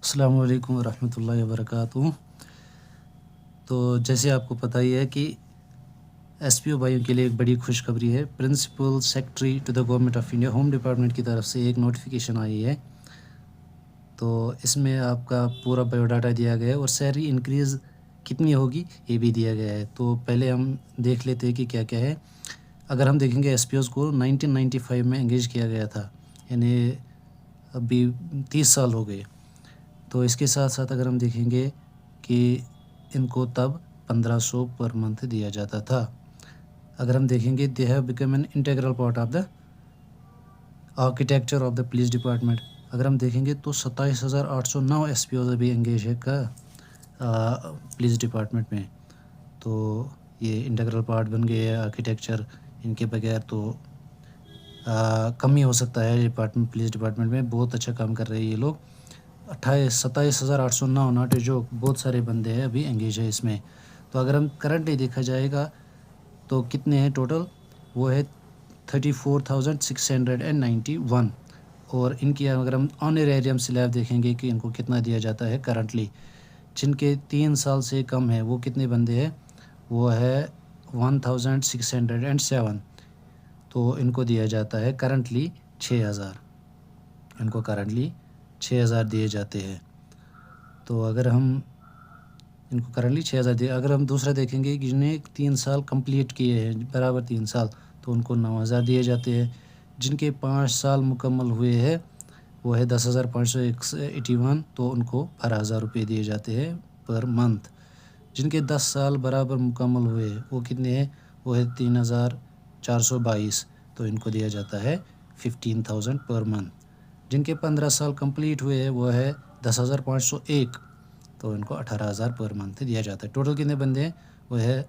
السلام علیکم ورحمۃ اللہ وبرکاتہ۔ تو جیسے آپ کو پتہ ہی ہے کہ ایس پی او بھائیوں کے لیے ایک بڑی خوشخبری ہے۔ Principal secretary to the government of India home department کی طرف سے ایک نوٹیفیکیشن آئی ہے۔ تو اس میں آپ کا پورا بایو ڈاٹا دیا گیا ہے اور سیلری انکریز کتنی ہوگی یہ بھی دیا گیا ہے۔ تو پہلے ہم دیکھ لیتے ہیں کہ کیا کیا ہے۔ اگر ہم دیکھیں گے ایس پی اوز کو 1995 میں انگیج کیا گیا تھا، یعنی ابھی 30 سال ہو گئے۔ تو اس کے ساتھ ساتھ اگر ہم دیکھیں گے کہ ان کو تب 1500 پر منتھ دیا جاتا تھا۔ اگر ہم دیکھیں گے they have become an integral part of the architecture of the police department. اگر ہم دیکھیں گے تو 27,809 ایس پی اوز ابھی انگیج ہے کا پولیس ڈپارٹمنٹ میں۔ تو یہ انٹیگرل پارٹ بن گئے ہے آرکیٹیکچر، ان کے بغیر تو کم ہی ہو سکتا ہے ڈپارٹمنٹ، پولیس ڈپارٹمنٹ میں بہت اچھا کام کر رہے ہیں یہ لوگ۔ 27,809 ناٹ جو بہت سارے بندے ہیں ابھی انگیج ہے اس میں۔ تو اگر ہم کرنٹلی دیکھا جائے گا تو کتنے ہیں ٹوٹل، وہ ہے 34,691۔ اور ان کی اگر ہم آنریریم سلیب دیکھیں گے کہ ان کو کتنا دیا جاتا ہے کرنٹلی، جن کے 3 سال سے کم ہے وہ کتنے بندے ہیں، وہ ہے 1,607۔ تو ان کو دیا جاتا ہے کرنٹلی 6,000، ان کو کرنٹلی 6,000 دیے جاتے ہیں۔ تو اگر ہم ان کو کرنٹلی 6,000 دے، اگر ہم دوسرا دیکھیں گے کہ جنہیں 3 سال کمپلیٹ کیے ہیں، برابر 3 سال، تو ان کو 9,000 دیے جاتے ہیں۔ جن کے 5 سال مکمل ہوئے ہیں وہ ہے 10,581، تو ان کو 12,000 روپے دیے جاتے ہیں پر منتھ۔ جن کے 10 سال برابر مکمل ہوئے وہ کتنے ہیں، وہ ہے 3,422، تو ان کو دیا جاتا ہے 15,000 پر منتھ۔ جن کے 15 سال کمپلیٹ ہوئے ہیں وہ ہے 10,501، تو ان کو 18,000 پر منتھ دیا جاتا ہے۔ ٹوٹل کتنے بندے ہیں، وہ ہے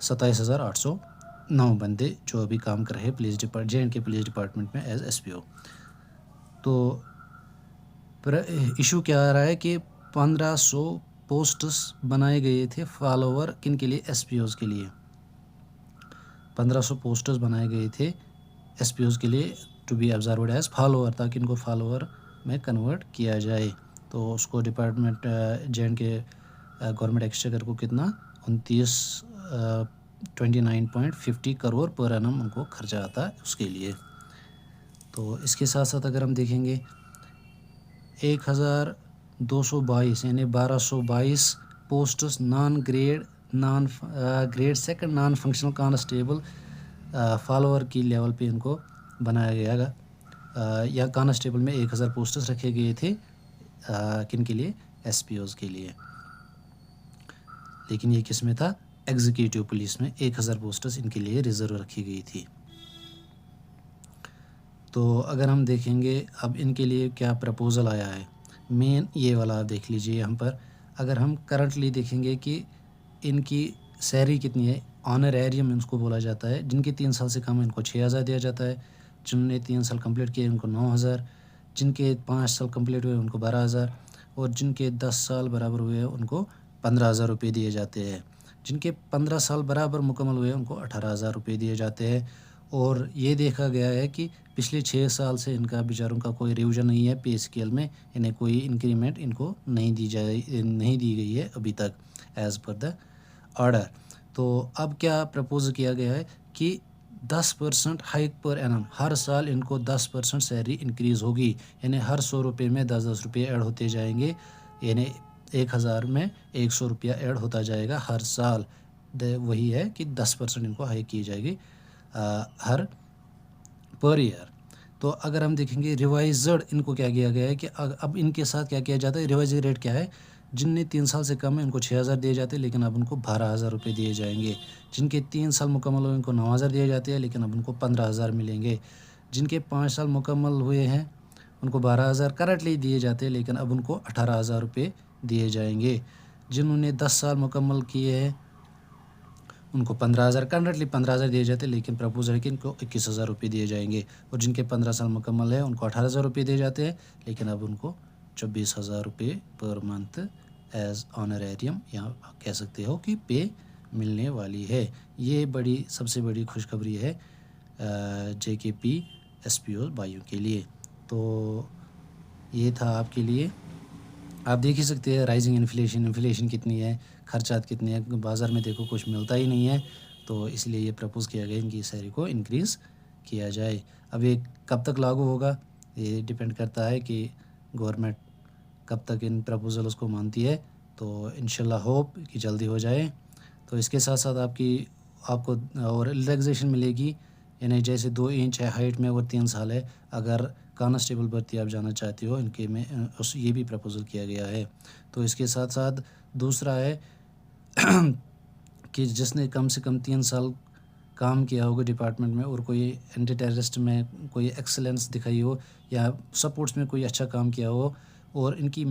27,809 بندے جو ابھی کام کر رہے ہیں پولیس ڈپارٹمنٹ، جے اینڈ کے پولیس ڈپارٹمنٹ میں ایز ایس پی او۔ تو ایشو کیا آ رہا ہے کہ 1,500 پوسٹس بنائے گئے تھے فالوور کن کے لیے، ایس پی اوز کے لیے۔ 1,500 پوسٹس بنائے گئے تھے ایس پی اوز کے لیے to be observed as follower, تاکہ ان کو فالوور میں کنورٹ کیا جائے۔ تو اس کو ڈپارٹمنٹ جے اینڈ کے گورنمنٹ ایکسچیکر کو کتنا 29.50 کروڑ پر اینم ان کو خرچہ آتا ہے اس کے لیے۔ تو اس کے ساتھ ساتھ اگر ہم دیکھیں گے 1,222 یعنی 1,222 posts grade second non functional constable follower کی لیول پہ ان کو بنایا گیا گا۔ یا کانسٹیبل میں 1,000 پوسٹس رکھے گئے تھے کن کے لیے، ایس پی اوز کے لیے۔ لیکن یہ کس میں تھا، ایگزیکیٹو پولیس میں 1,000 پوسٹس ان کے لیے ریزرو رکھی گئی تھی۔ تو اگر ہم دیکھیں گے اب ان کے لیے کیا پرپوزل آیا ہے، مین یہ والا آپ دیکھ لیجئے یہاں پر۔ اگر ہم کرنٹلی دیکھیں گے کہ ان کی سیلری کتنی ہے، آنریریم ان کو بولا جاتا ہے، جن کے 3 سال سے کم ہے ان کو 6,000 دیا جاتا ہے، جن نے 3 سال کمپلیٹ کیے ان کو 9,000، جن کے 5 سال کمپلیٹ ہوئے ان کو 12,000، اور جن کے 10 سال برابر ہوئے ان کو 15,000 روپے دیے جاتے ہیں۔ جن کے 15 سال برابر مکمل ہوئے ان کو 18,000 روپے دیے جاتے ہیں۔ اور یہ دیکھا گیا ہے کہ پچھلے 6 سال سے ان کا بیچاروں کا کوئی ریویژن نہیں ہے پے اسکیل میں، انہیں کوئی انکریمنٹ ان کو نہیں دی گئی ہے ابھی تک ایز پر دا آرڈر۔ تو اب کیا پرپوز کیا گیا ہے کہ 10% ہائک پر اینم، ہر سال ان کو 10% سیلری انکریز ہوگی، یعنی ہر 100 روپے میں 10 روپے ایڈ ہوتے جائیں گے، یعنی 1,000 میں 100 روپیہ ایڈ ہوتا جائے گا ہر سال۔ وہی ہے کہ 10% ان کو ہائک کی جائے گی ہر پر ایئر۔ تو اگر ہم دیکھیں گے ریوائزڈ ان کو کیا کیا گیا ہے کہ اب ان کے ساتھ کیا کیا جاتا ہے، ریوائزڈ ریٹ کیا ہے، جن نے 3 سال سے کم ہے ان کو 6,000 دیے جاتے ہیں، لیکن اب ان کو 12,000 روپے دیے جائیں گے۔ جن کے 3 سال مکمل ہوئے ان کو 9,000 دیے جاتے ہیں، لیکن اب ان کو 15,000 ملیں گے۔ جن کے 5 سال مکمل ہوئے ہیں ان کو 12,000 کرنٹلی دیے جاتے ہیں، لیکن اب ان کو 18,000 روپے دیے جائیں گے۔ جنہوں نے 10 سال مکمل کیے ہیں ان کو 15,000 کرنٹلی 15,000 دیے جاتے ہیں، لیکن پرپوز ہے کہ ان کو 21,000 روپے دیے جائیں گے۔ اور جن کے 15 سال مکمل ہیں ان کو 18,000 روپے دیے جاتے ہیں، لیکن اب ان کو 24,000 روپے پر منتھ ایز آنریریم یا کہہ سکتے ہو کہ پے ملنے والی ہے۔ یہ سب سے بڑی خوشخبری ہے جے کے پی ایس پی او بھائیوں کے لیے۔ تو یہ تھا آپ کے لیے آپ دیکھ ہی سکتے ہیں رائزنگ انفلیشن کتنی ہے، خرچات کتنے ہیں، بازار میں دیکھو کچھ ملتا ہی نہیں ہے، تو اس لیے یہ پرپوز کیا گیا ان کی سیلری کو انکریز کیا جائے۔ اب یہ کب تک لاگو ہوگا، یہ ڈیپینڈ کرتا ہے کہ گورنمنٹ کب تک ان پرپوزلز کو مانتی ہے، تو انشاءاللہ ہوپ کہ جلدی ہو جائے۔ تو اس کے ساتھ ساتھ آپ کو اور ریلیکسیشن ملے گی، یعنی جیسے 2 انچ ہے ہائٹ میں اور 3 سال ہے، اگر کانسٹیبل بھرتی آپ جانا چاہتے ہو ان کے میں یہ بھی پرپوزل کیا گیا ہے۔ تو اس کے ساتھ ساتھ دوسرا ہے کہ جس نے کم سے کم 3 سال کام کیا ہوگا ڈپارٹمنٹ میں اور کوئی اینٹی ٹیررسٹ میں کوئی ایکسلنس دکھائی ہو یا سپورٹس میں کوئی اچھا کام کیا ہو اور ان کی